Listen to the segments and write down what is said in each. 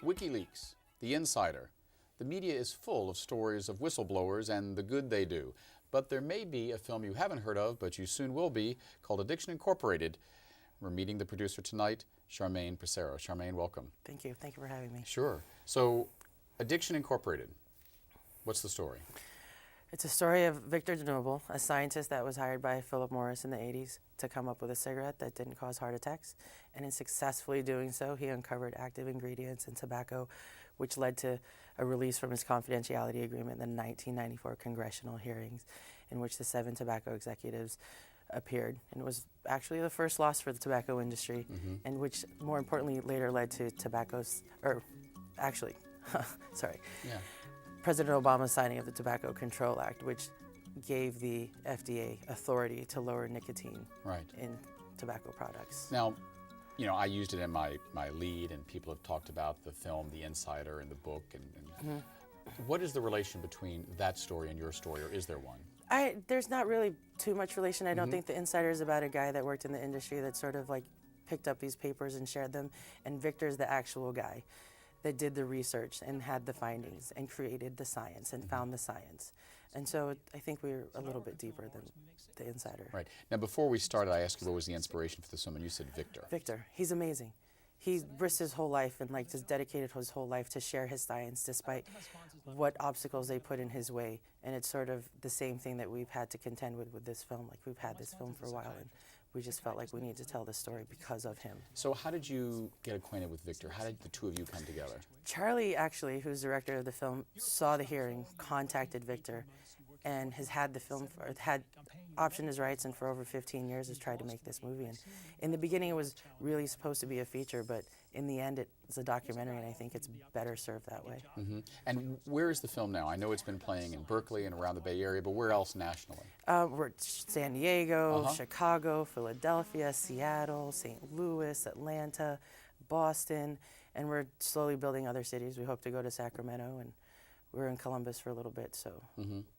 WikiLeaks, The Insider. The media is full of stories of whistleblowers and the good they do. But there may be a film you haven't heard of, but you soon will be, called Addiction Incorporated. We're meeting the producer tonight, Charmaine Parcero. Charmaine, welcome. Thank you. Thank you for having me. Sure. So, Addiction Incorporated, what's the story? It's a story of Victor DeNoble, a scientist that was hired by Philip Morris in the 80s to come up with a cigarette that didn't cause heart attacks. And in successfully doing so, he uncovered active ingredients in tobacco, which led to a release from his confidentiality agreement in the 1994 congressional hearings, in which the 7 tobacco executives appeared. And it was actually the first loss for the tobacco industry, and which, more importantly, later led to President Obama's signing of the Tobacco Control Act, which gave the FDA authority to lower nicotine in tobacco products. Now, you know, I used it in my lead, and people have talked about the film The Insider and the book. And what is the relation between that story and your story, or is there one? There's not really too much relation. I don't think The Insider is about a guy that worked in the industry that sort of like picked up these papers and shared them, and Victor's the actual guy that did the research and had the findings and created the science and found the science. And so I think we're a little bit deeper than The Insider. Right. Now, before we started, I asked you what was the inspiration for this film, and you said Victor. Victor, he's amazing. He risked his whole life and like just dedicated his whole life to share his science despite what obstacles they put in his way. And it's sort of the same thing that we've had to contend with this film. Like, we've had this film for a while, and we just felt like we need to tell this story because of him. So how did you get acquainted with Victor? How did the two of you come together? Charlie, actually, who's the director of the film, saw the hearing, contacted Victor, and has had the film, or had optioned his rights, and for over 15 years has tried to make this movie. And in the beginning, it was really supposed to be a feature, but in the end, it's a documentary, and I think it's better served that way. And where is the film now? I know it's been playing in Berkeley and around the Bay Area, but where else nationally? We're at San Diego, Chicago, Philadelphia, Seattle, St. Louis, Atlanta, Boston, and we're slowly building other cities. We hope to go to Sacramento, and we're in Columbus for a little bit, so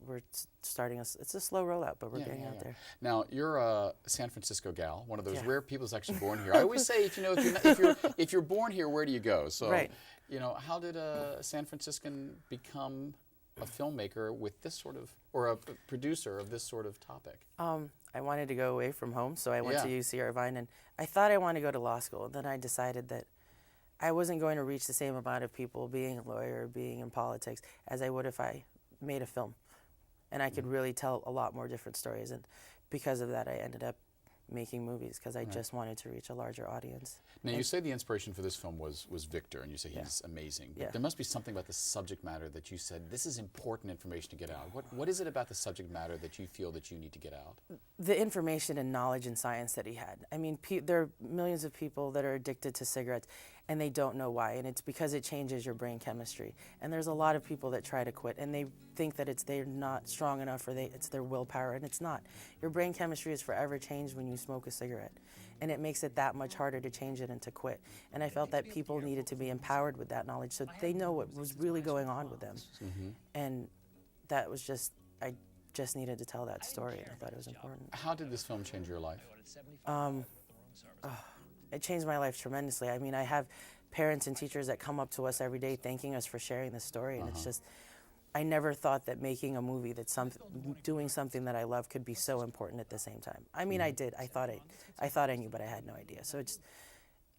we're starting it's a slow rollout, but we're getting out there. Now, you're a San Francisco gal, one of those rare people that's actually born here. I always say, if you're born here, where do you go? So, you know, how did a San Franciscan become a filmmaker with this sort of, or a producer of this sort of topic? I wanted to go away from home, so I went to UC Irvine, and I thought I wanted to go to law school, and then I decided that I wasn't going to reach the same amount of people being a lawyer, being in politics, as I would if I made a film. And I could really tell a lot more different stories. And because of that, I ended up making movies, because I just wanted to reach a larger audience. Now, you say the inspiration for this film was Victor, and you say he's amazing. But there must be something about the subject matter that you said, this is important information to get out. What is it about the subject matter that you feel that you need to get out? The information and knowledge and science that he had. I mean, there are millions of people that are addicted to cigarettes, and they don't know why, and it's because it changes your brain chemistry. And there's a lot of people that try to quit, and they think that they're not strong enough, or it's their willpower, and it's not. Your brain chemistry is forever changed when you smoke a cigarette, and it makes it that much harder to change it and to quit. And I felt that people needed to be empowered with that knowledge so they know what was really going on with them. And that was just, I just needed to tell that story, and I thought it was important. How did this film change your life? It changed my life tremendously. I mean, I have parents and teachers that come up to us every day thanking us for sharing this story, and it's just, I never thought that making a movie that's doing something that I love could be so important at the same time. I mean, I did. I thought I knew, but I had no idea. So it's,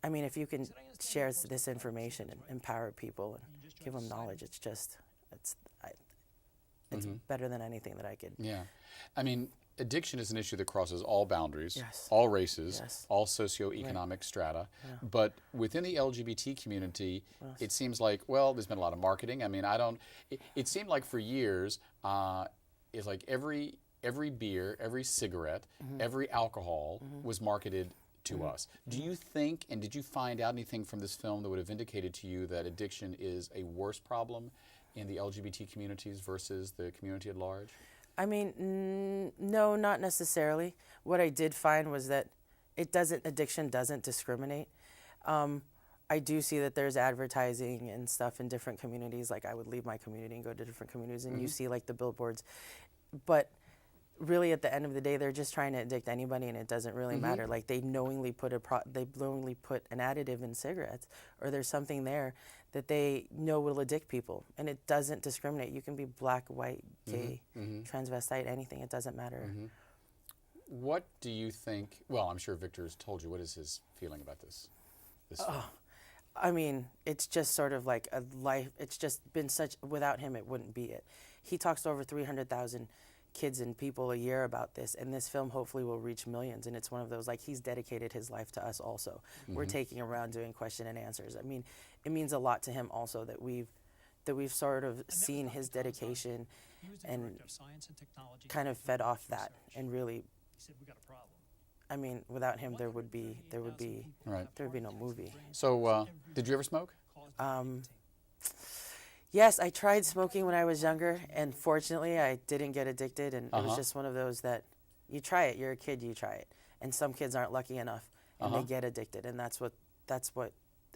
I mean, if you can share this information and empower people and give them knowledge, it's just, it's better than anything that I could. Yeah. I mean, addiction is an issue that crosses all boundaries, all races, all socioeconomic strata. But within the LGBT community, it seems like, well, there's been a lot of marketing. I mean, it seemed like for years, it's like every beer, every cigarette, every alcohol was marketed to us. Do you think, and did you find out anything from this film that would have indicated to you that addiction is a worse problem in the LGBT communities versus the community at large? I mean, no, not necessarily. What I did find was that addiction doesn't discriminate. I do see that there's advertising and stuff in different communities. Like, I would leave my community and go to different communities, and you see like the billboards. But really at the end of the day, they're just trying to addict anybody, and it doesn't really matter. Like they knowingly put an additive in cigarettes, or there's something there that they know will addict people, and it doesn't discriminate. You can be black, white, gay, transvestite, anything. It doesn't matter. What do you think? Well, I'm sure Victor's told you. What is his feeling about this film? I mean, it's just sort of like a life. It's just been such. Without him, it wouldn't be it. He talks to over 300,000 kids and people a year about this, and this film hopefully will reach millions. And it's one of those, like, he's dedicated his life to us also. We're taking him around doing question and answers. I mean, it means a lot to him also that we've sort of seen his dedication and kind of fed off that, and really, I mean, without him there would be no movie. So did you ever smoke? Yes, I tried smoking when I was younger, and fortunately I didn't get addicted, and it was just one of those that you try it, you're a kid, you try it. And some kids aren't lucky enough, and they get addicted, and that's what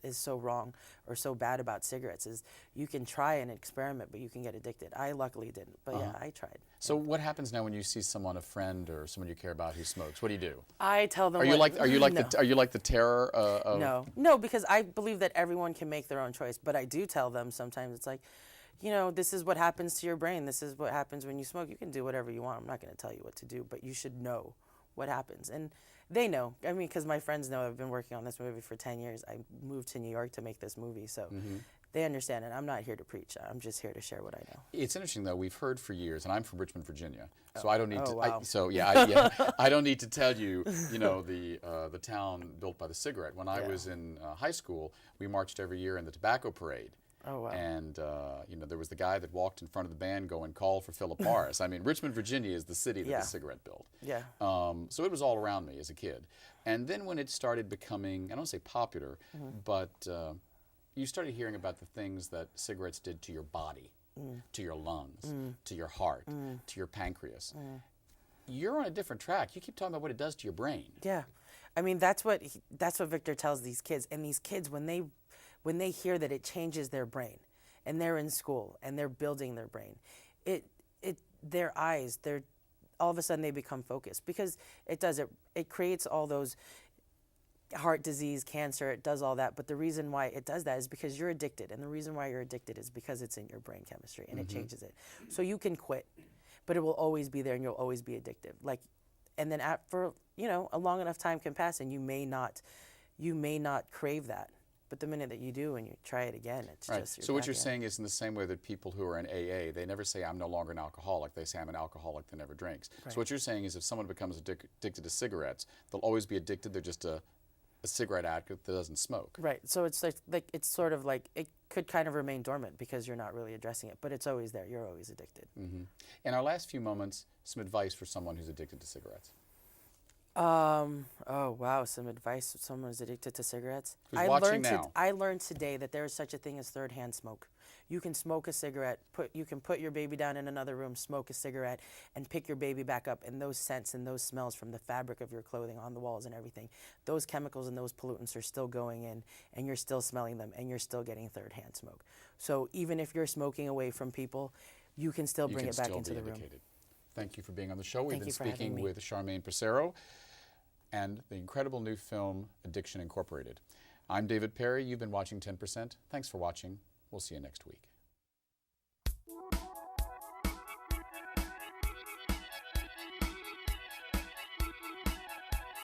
is so wrong or so bad about cigarettes, is you can try and experiment, but you can get addicted. I luckily didn't, but yeah, I tried. So what happens now when you see someone, a friend or someone you care about who smokes? What do you do? I tell them. Are you like the terror of? No, because I believe that everyone can make their own choice. But I do tell them sometimes, it's like, you know, this is what happens to your brain. This is what happens when you smoke. You can do whatever you want. I'm not going to tell you what to do, but you should know what happens. And they know. I mean, because my friends know I've been working on this movie for 10 years. I moved to New York to make this movie, so they understand it. I'm not here to preach. I'm just here to share what I know. It's interesting, though. We've heard for years, and I'm from Richmond, Virginia, so I don't need to. Wow. I don't need to tell you, you know, the town built by the cigarette. When I was in high school, we marched every year in the tobacco parade. Oh, wow. And, you know, there was the guy that walked in front of the band going, "Call for Philip Morris." I mean, Richmond, Virginia is the city that the cigarette built. Yeah. So it was all around me as a kid. And then when it started becoming, I don't say popular, but you started hearing about the things that cigarettes did to your body, to your lungs, to your heart, to your pancreas. You're on a different track. You keep talking about what it does to your brain. Yeah. I mean, that's what Victor tells these kids. And these kids, when they hear that it changes their brain, and they're in school and they're building their brain, their eyes, all of a sudden they become focused, because it creates all those heart disease, cancer, it does all that. But the reason why it does that is because you're addicted, and the reason why you're addicted is because it's in your brain chemistry, and it changes it. So you can quit, but it will always be there, and you'll always be addictive. And then for a long enough time can pass, and you may not crave that. But the minute that you do and you try it again, it's just... So what you're saying is, in the same way that people who are in AA, they never say, "I'm no longer an alcoholic." They say, "I'm an alcoholic that never drinks." Right. So what you're saying is, if someone becomes addicted to cigarettes, they'll always be addicted. They're just a cigarette addict that doesn't smoke. Right. So it's like it's sort of like it could kind of remain dormant because you're not really addressing it, but it's always there. You're always addicted. In our last few moments, some advice for someone who's addicted to cigarettes. Oh wow, some advice if someone is addicted to cigarettes. Who's watching now? I learned today that there is such a thing as third-hand smoke. You can smoke a cigarette, you can put your baby down in another room, smoke a cigarette, and pick your baby back up, and those scents and those smells from the fabric of your clothing on the walls and everything, those chemicals and those pollutants are still going in, and you're still smelling them, and you're still getting third-hand smoke. So even if you're smoking away from people, you can still bring it back into the room. Thank you for being on the show. We've been speaking with Charmaine Parcero and the incredible new film, Addiction Incorporated. I'm David Perry. You've been watching 10%. Thanks for watching. We'll see you next week.